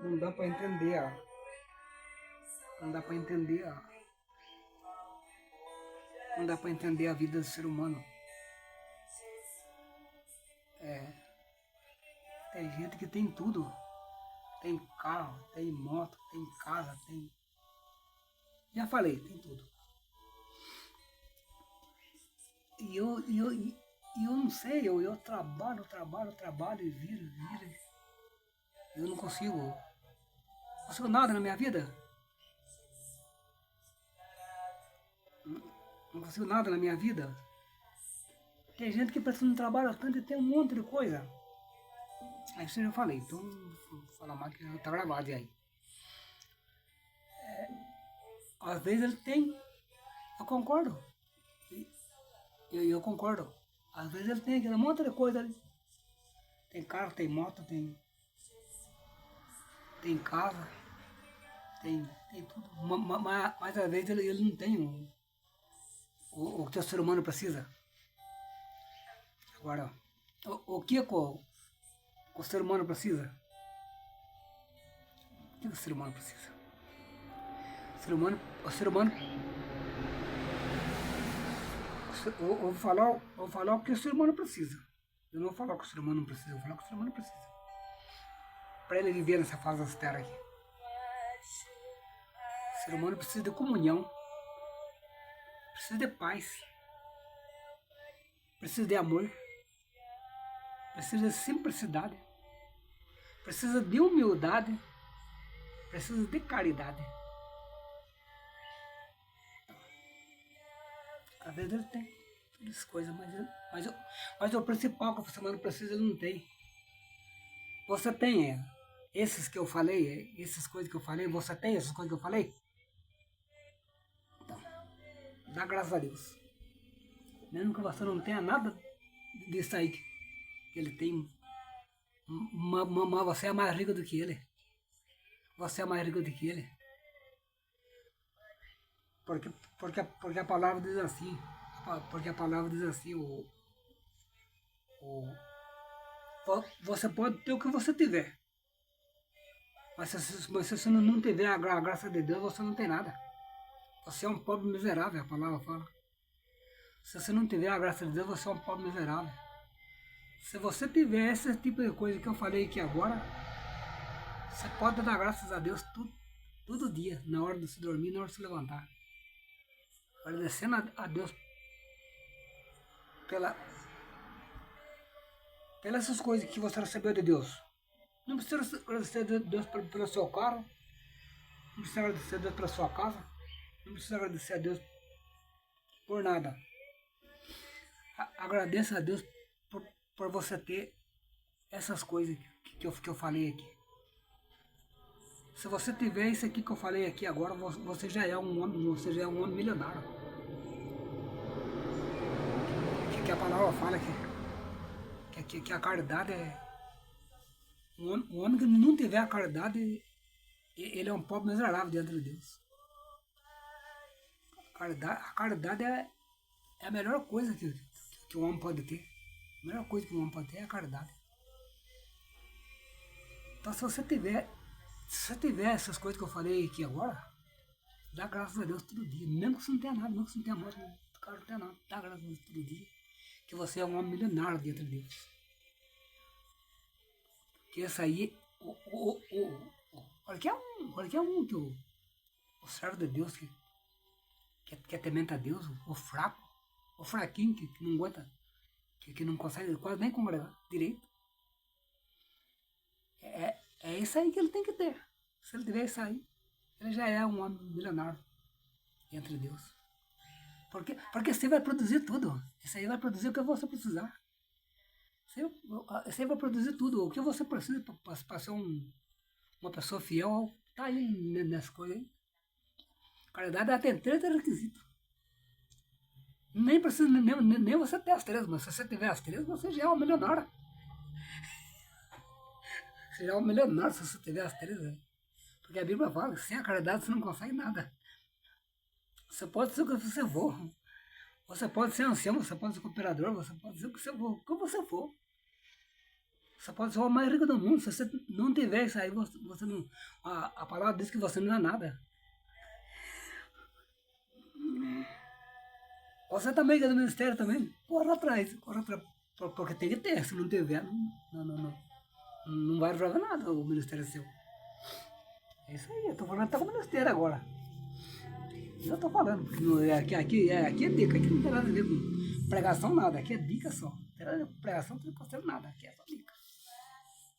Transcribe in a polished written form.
Não dá para entender a, não dá para entender a, não dá para entender a vida do ser humano. É, tem gente que tem tudo, tem carro, tem moto, tem casa, tem, já falei, tem tudo. E eu não sei, eu trabalho e viro. Eu não consigo nada na minha vida. Não consigo nada na minha vida. Tem gente que parece que não trabalha tanto e tem um monte de coisa. Aí isso eu já falei, então vou falar mais que já tá gravado aí. Às vezes ele tem, eu concordo. Eu concordo. Às vezes ele tem aquele monte de coisa ali. Tem carro, tem moto, tem casa, tem tudo. Mas às vezes ele não tem o que o ser humano precisa. Agora, o que o ser humano precisa? O que o ser humano precisa? O ser humano, eu vou falar o que o ser humano precisa. Eu não vou falar o que o ser humano não precisa, eu vou falar o que o ser humano precisa. Para ele viver nessa fase dessa terra aqui. O ser humano precisa de comunhão, precisa de paz, precisa de amor, precisa de simplicidade, precisa de humildade, precisa de caridade. Às vezes ele tem todas essas coisas, mas o principal que o ser humano precisa ele não tem. Você tem esses que eu falei, essas coisas que eu falei, você tem essas coisas que eu falei? Então, dá graças a Deus. Mesmo que você não tenha nada disso aí que ele tem, mas você é mais rico do que ele. Você é mais rico do que ele. Porque, porque a palavra diz assim. Porque a palavra diz assim, o, você pode ter o que você tiver. Mas se você não tiver a graça de Deus, você não tem nada. Você é um pobre miserável, a palavra fala. Se você não tiver a graça de Deus, você é um pobre miserável. Se você tiver esse tipo de coisa que eu falei aqui agora, você pode dar graças a Deus todo dia, na hora de se dormir, na hora de se levantar. Agradecendo a Deus pela, pelas essas coisas que você recebeu de Deus. Não precisa agradecer a Deus pelo seu carro, não precisa agradecer a Deus pela sua casa, não precisa agradecer a Deus por nada. Agradeça a Deus por você ter essas coisas que eu falei aqui. Se você tiver isso aqui que eu falei aqui agora, você já é um homem, você já é um homem milionário. Que a palavra fala que a caridade é. Um homem que não tiver a caridade, ele é um pobre miserável diante de Deus. A caridade é a melhor coisa que um homem pode ter. A melhor coisa que um homem pode ter é a caridade. Então se você tiver essas coisas que eu falei aqui agora, dá graças a Deus todo dia. Mesmo que você não tenha nada, mesmo que você não tenha moto, cara, não tenha nada, dá graças a Deus todo dia. Que você é um homem milionário diante de Deus. Que esse aí, qualquer um que o servo de Deus que temente a Deus, o fraco, o fraquinho que não aguenta, que não consegue quase nem congregar direito, é isso aí que ele tem que ter. Se ele tiver isso aí, ele já é um homem milionário entre Deus. Porque você vai produzir tudo. Isso aí vai produzir o que você precisar. Você vai produzir tudo. O que você precisa para ser uma pessoa fiel, tá aí nessa coisa aí. Caridade tem 30 requisitos. Nem precisa nem você ter as três, mas se você tiver as três, você já é um milionário. Você já é um milionário se você tiver as três. Né? Porque a Bíblia fala que sem a caridade você não consegue nada. Você pode ser o que você for. Você pode ser ancião, você pode ser cooperador, você pode ser o que você for. Você pode ser o mais rico do mundo. Se você não tiver isso aí, você não. A palavra diz que você não é nada. Você também que é do ministério também, corre atrás, porque tem que ter. Se não tiver, não vai jogar nada o ministério seu. É isso aí, eu tô falando até com o ministério agora. Eu tô falando, porque aqui é dica, aqui não tem nada a ver com pregação, nada, aqui é dica só. Não tem nada a ver com pregação, não tem nada, aqui é só dica.